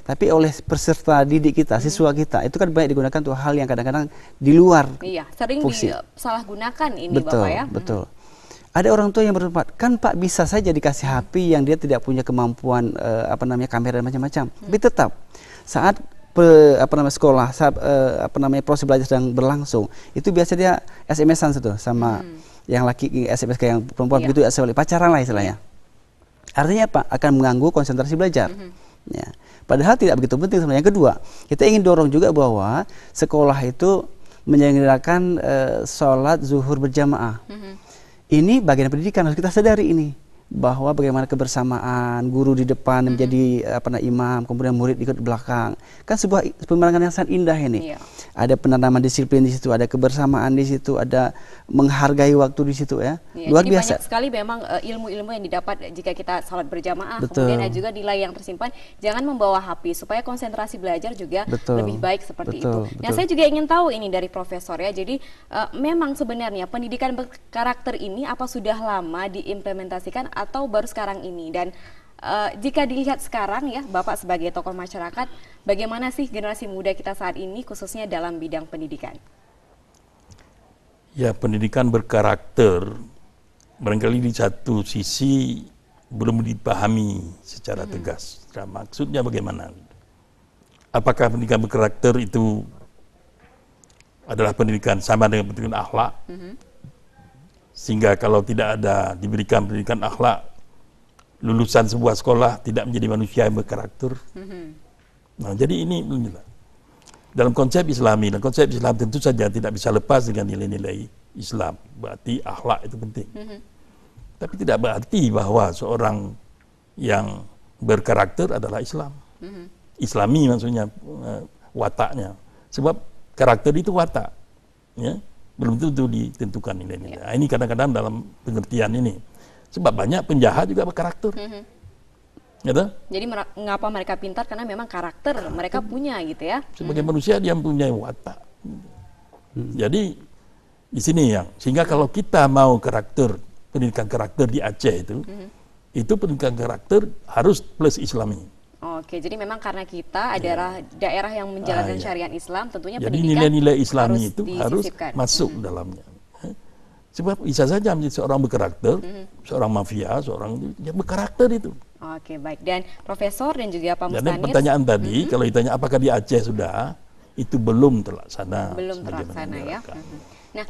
Tapi oleh peserta didik kita, siswa kita, itu kan banyak digunakan untuk hal yang kadang-kadang di luar sering fungsi. disalahgunakan ini Betul, Bapak ya. Betul. Ada orang tua yang berpendapat, kan Pak bisa saja dikasih HP yang dia tidak punya kemampuan kamera dan macam-macam. Tapi tetap saat sekolah, saat proses belajar sedang berlangsung, itu biasa dia SMS-an sama yang laki SMS ke yang perempuan begitu pacaran lah istilahnya. Artinya apa? Akan mengganggu konsentrasi belajar. Ya. Padahal tidak begitu penting sebenarnya. Yang kedua, kita ingin dorong juga bahwa sekolah itu menyelenggarakan sholat zuhur berjamaah. Ini bagian pendidikan, harus kita sadari ini, bahwa bagaimana kebersamaan guru di depan menjadi imam, kemudian murid ikut di belakang, kan sebuah pemandangan yang sangat indah ini. Ada penanaman disiplin di situ, ada kebersamaan di situ, ada menghargai waktu di situ ya. Luar jadi biasa. Banyak sekali memang ilmu-ilmu yang didapat jika kita salat berjamaah. Kemudian ada juga nilai yang tersimpan, jangan membawa HP supaya konsentrasi belajar juga lebih baik seperti itu. Nah, saya juga ingin tahu ini dari Profesor ya. Jadi memang sebenarnya pendidikan berkarakter ini apa sudah lama diimplementasikan atau baru sekarang ini? Dan jika dilihat sekarang ya, Bapak sebagai tokoh masyarakat, bagaimana sih generasi muda kita saat ini khususnya dalam bidang pendidikan? Ya, pendidikan berkarakter barangkali di satu sisi belum dipahami secara tegas. Nah, maksudnya bagaimana? Apakah pendidikan berkarakter itu adalah pendidikan sama dengan pendidikan akhlak? Sehingga kalau tidak ada diberikan pendidikan akhlak, lulusan sebuah sekolah tidak menjadi manusia yang berkarakter. Nah, jadi ini dalam konsep Islami, dan konsep Islam tentu saja tidak bisa lepas dengan nilai-nilai Islam. Berarti akhlak itu penting. Tapi tidak berarti bahwa seorang yang berkarakter adalah Islam. Islami maksudnya wataknya. Sebab karakter itu watak. Ya? Belum tentu ditentukan nilai-nilai. Nah, ini kadang-kadang dalam pengertian ini. Sebab banyak penjahat juga berkarakter. Gitu? Jadi mengapa mereka pintar? Karena memang karakter mereka punya gitu ya. Sebagai manusia dia punya watak. Jadi di sini yang sehingga kalau kita mau pendidikan karakter di Aceh itu pendidikan karakter harus plus Islami. Oke, jadi memang karena kita adalah daerah yang menjalankan syariat Islam, tentunya jadi pendidikan nilai-nilai Islami itu harus disisipkan. masuk dalamnya. Sebab bisa saja menjadi seorang berkarakter, seorang mafia, seorang yang berkarakter itu. Oke, baik. Dan Profesor dan juga Pak Mustanir. Dan pertanyaan tadi, kalau ditanya apakah di Aceh sudah, itu belum terlaksana. Belum terlaksana ya. Nah,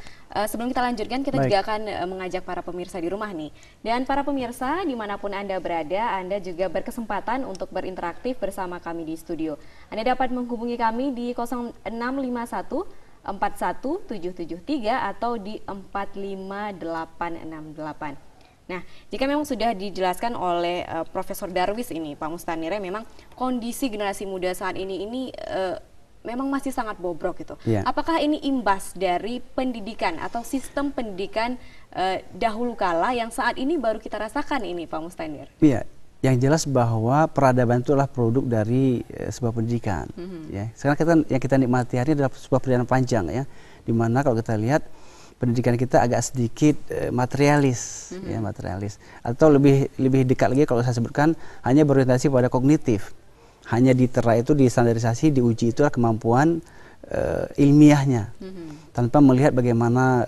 sebelum kita lanjutkan, kita juga akan mengajak para pemirsa di rumah nih. Dan para pemirsa, dimanapun Anda berada, Anda juga berkesempatan untuk berinteraktif bersama kami di studio. Anda dapat menghubungi kami di 0651 41773 atau di 45868. Nah, jika memang sudah dijelaskan oleh Profesor Darwis ini, Pak Mustanir, memang kondisi generasi muda saat ini memang masih sangat bobrok gitu. Apakah ini imbas dari pendidikan atau sistem pendidikan dahulu kala yang saat ini baru kita rasakan ini, Pak Mustanir? Iya. Yang jelas bahwa peradaban itu adalah produk dari sebuah pendidikan. Ya. Sekarang yang kita nikmati hari ini adalah sebuah perjalanan panjang ya, dimana kalau kita lihat pendidikan kita agak sedikit materialis, ya, materialis, atau lebih dekat lagi kalau saya sebutkan hanya berorientasi pada kognitif, hanya ditera itu distandarisasi, diuji itulah kemampuan ilmiahnya, tanpa melihat bagaimana